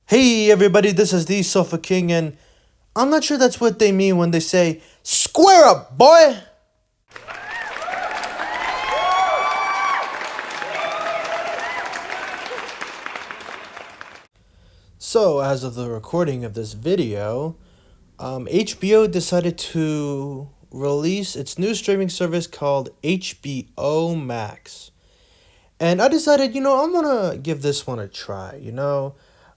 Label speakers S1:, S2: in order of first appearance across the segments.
S1: Hey everybody, this is the Sofa King, and I'm not sure that's what they mean when they say, "Square up, boy!" So, as of the recording of this video, HBO decided to release its new streaming service called HBO Max. And I decided, I'm gonna give this one a try,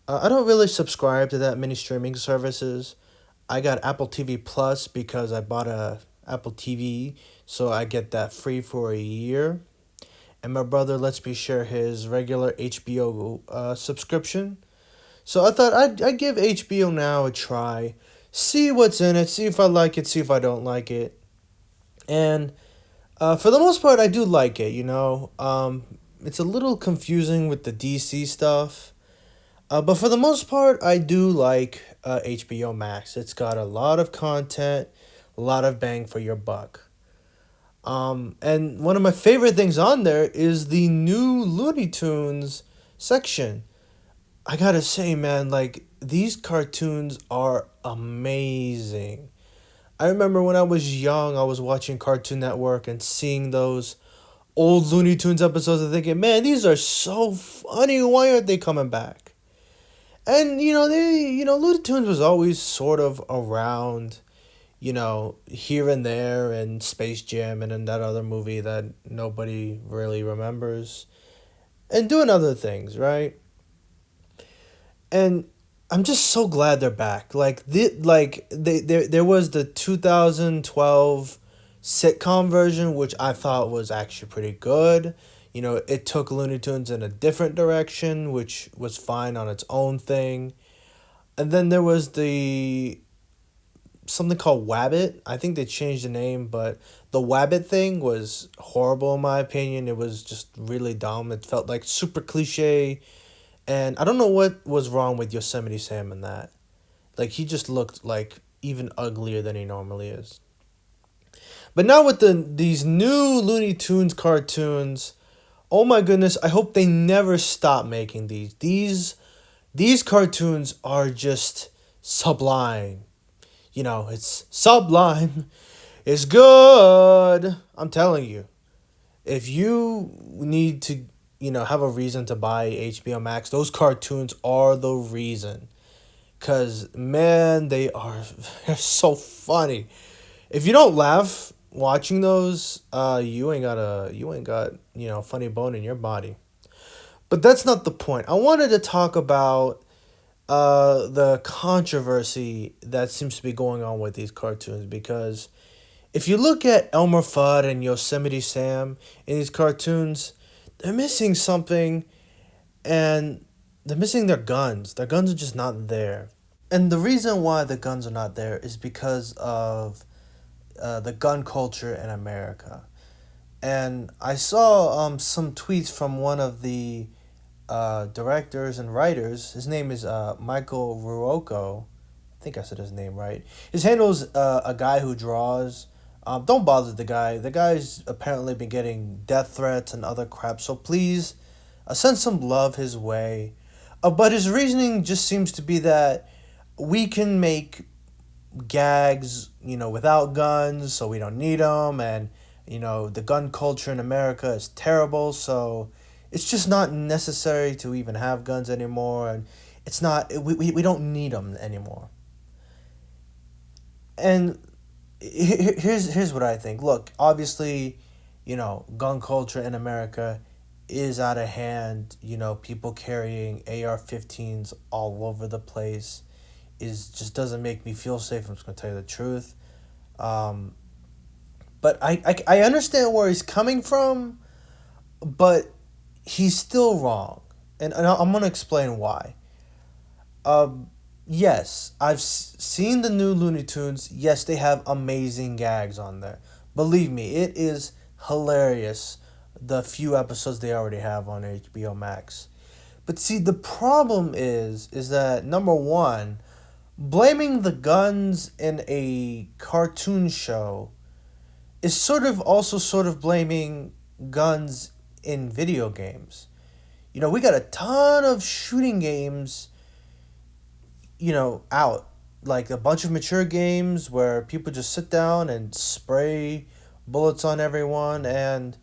S1: I don't really subscribe to that many streaming services. I got Apple TV Plus because I bought a Apple TV, so I get that free for a year. And my brother lets me share his regular HBO subscription. So I thought I'd give HBO Now a try, see what's in it, see if I like it, see if I don't like it. And for the most part, I do like it, It's a little confusing with the DC stuff. But for the most part, I do like HBO Max. It's got a lot of content, a lot of bang for your buck. And one of my favorite things on there is the new Looney Tunes section. I gotta say, man, like, these cartoons are amazing. I remember when I was young, I was watching Cartoon Network and seeing those old Looney Tunes episodes and thinking, man, these are so funny. Why aren't they coming back? And Looney Tunes was always sort of around, here and there, and Space Jam and in that other movie that nobody really remembers, and doing other things, right? And I'm just so glad they're back. There was the 2012 sitcom version, which I thought was actually pretty good. It took Looney Tunes in a different direction, which was fine on its own thing. And then there was the something called Wabbit. I think they changed the name, but the Wabbit thing was horrible in my opinion. It was just really dumb. It felt like super cliche. And I don't know what was wrong with Yosemite Sam in that. Like, he just looked like even uglier than he normally is. But now with these new Looney Tunes cartoons, oh my goodness, I hope they never stop making these. These cartoons are just sublime. It's sublime. It's good. I'm telling you. If you need to, have a reason to buy HBO Max, those cartoons are the reason. Cause man, they're so funny. If you don't laugh watching those, you ain't got funny bone in your body. But that's not the point. I wanted to talk about the controversy that seems to be going on with these cartoons, because if you look at Elmer Fudd and Yosemite Sam in these cartoons, they're missing something, and they're missing their guns. Their guns are just not there. And the reason why the guns are not there is because of the gun culture in America. And I saw some tweets from one of the directors and writers. His name is Michael Ruocco. I think I said his name right. His handle is a guy who draws. Don't bother the guy. The guy's apparently been getting death threats and other crap. So please send some love his way. But his reasoning just seems to be that we can make gags, without guns, so we don't need them. And, the gun culture in America is terrible. So it's just not necessary to even have guns anymore. And it's not, we don't need them anymore. And here's what I think. Look, obviously, gun culture in America is out of hand. People carrying AR-15s all over the place just doesn't make me feel safe. I'm just gonna tell you the truth. But I understand where he's coming from, but he's still wrong, and I'm gonna explain why. Yes, I've seen the new Looney Tunes. Yes, they have amazing gags on there. Believe me, it is hilarious, the few episodes they already have on HBO Max. But see, the problem is that, number one, blaming the guns in a cartoon show is sort of blaming guns in video games. We got a ton of shooting games out. Like a bunch of mature games where people just sit down and spray bullets on everyone, and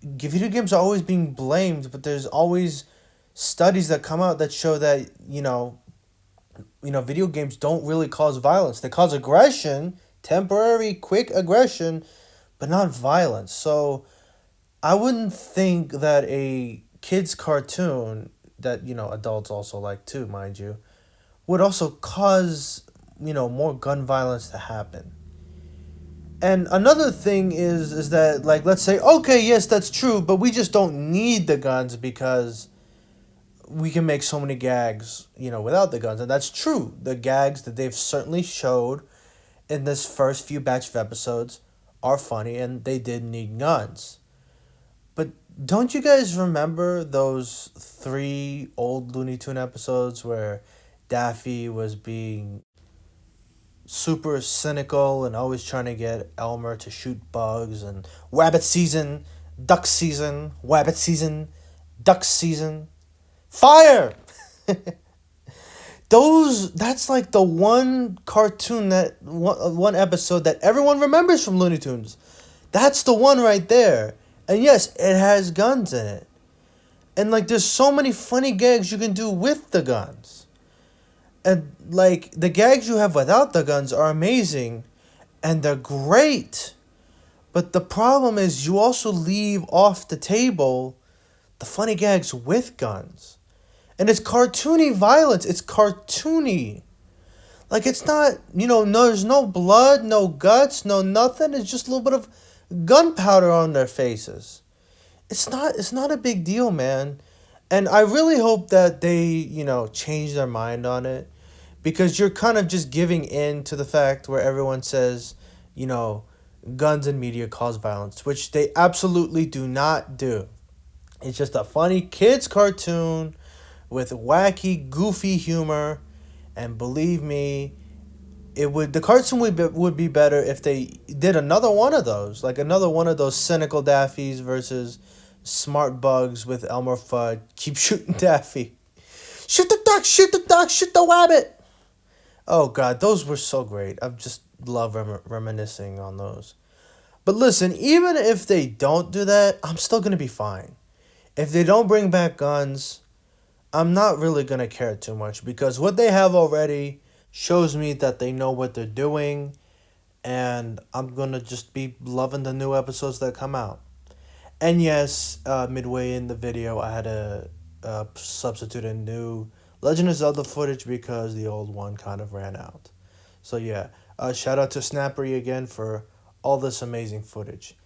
S1: video games are always being blamed, but there's always studies that come out that show that, video games don't really cause violence. They cause aggression, temporary, quick aggression, but not violence. So I wouldn't think that a kid's cartoon that, adults also like too, mind you, would also cause, more gun violence to happen. And another thing is that, like, let's say, okay, yes, that's true, but we just don't need the guns because we can make so many gags, without the guns. And that's true. The gags that they've certainly showed in this first few batch of episodes are funny, and they did need guns. But don't you guys remember those 3 old Looney Tune episodes where Daffy was being super cynical and always trying to get Elmer to shoot bugs, and rabbit season, duck season, rabbit season, duck season, fire! That's like the one cartoon, that one episode that everyone remembers from Looney Tunes. That's the one right there. And yes, it has guns in it. And like there's so many funny gags you can do with the guns. And like the gags you have without the guns are amazing and they're great. But the problem is you also leave off the table the funny gags with guns. And it's cartoony violence. It's cartoony. Like it's not, no, there's no blood, no guts, no nothing. It's just a little bit of gunpowder on their faces. It's not a big deal, man. And I really hope that they, change their mind on it, because you're kind of just giving in to the fact where everyone says, guns and media cause violence, which they absolutely do not do. It's just a funny kids cartoon with wacky, goofy humor, and believe me, the cartoon would be better if they did another one of those, like another one of those cynical Daffys versus smart bugs with Elmer Fudd. Keep shooting Daffy. Shoot the duck, shoot the duck, shoot the rabbit. Oh God, those were so great. I just love reminiscing on those. But listen, even if they don't do that, I'm still gonna be fine. If they don't bring back guns, I'm not really gonna care too much, because what they have already shows me that they know what they're doing, and I'm gonna just be loving the new episodes that come out. And yes, midway in the video, I had to substitute a new Legend of Zelda footage because the old one kind of ran out. So yeah, shout out to Snappery again for all this amazing footage.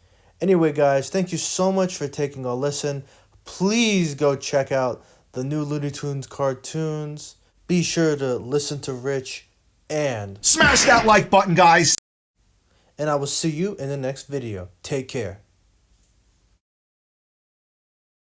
S1: Anyway, guys, thank you so much for taking a listen. Please go check out the new Looney Tunes cartoons. Be sure to listen to Rich and
S2: smash that like button, guys.
S1: And I will see you in the next video. Take care.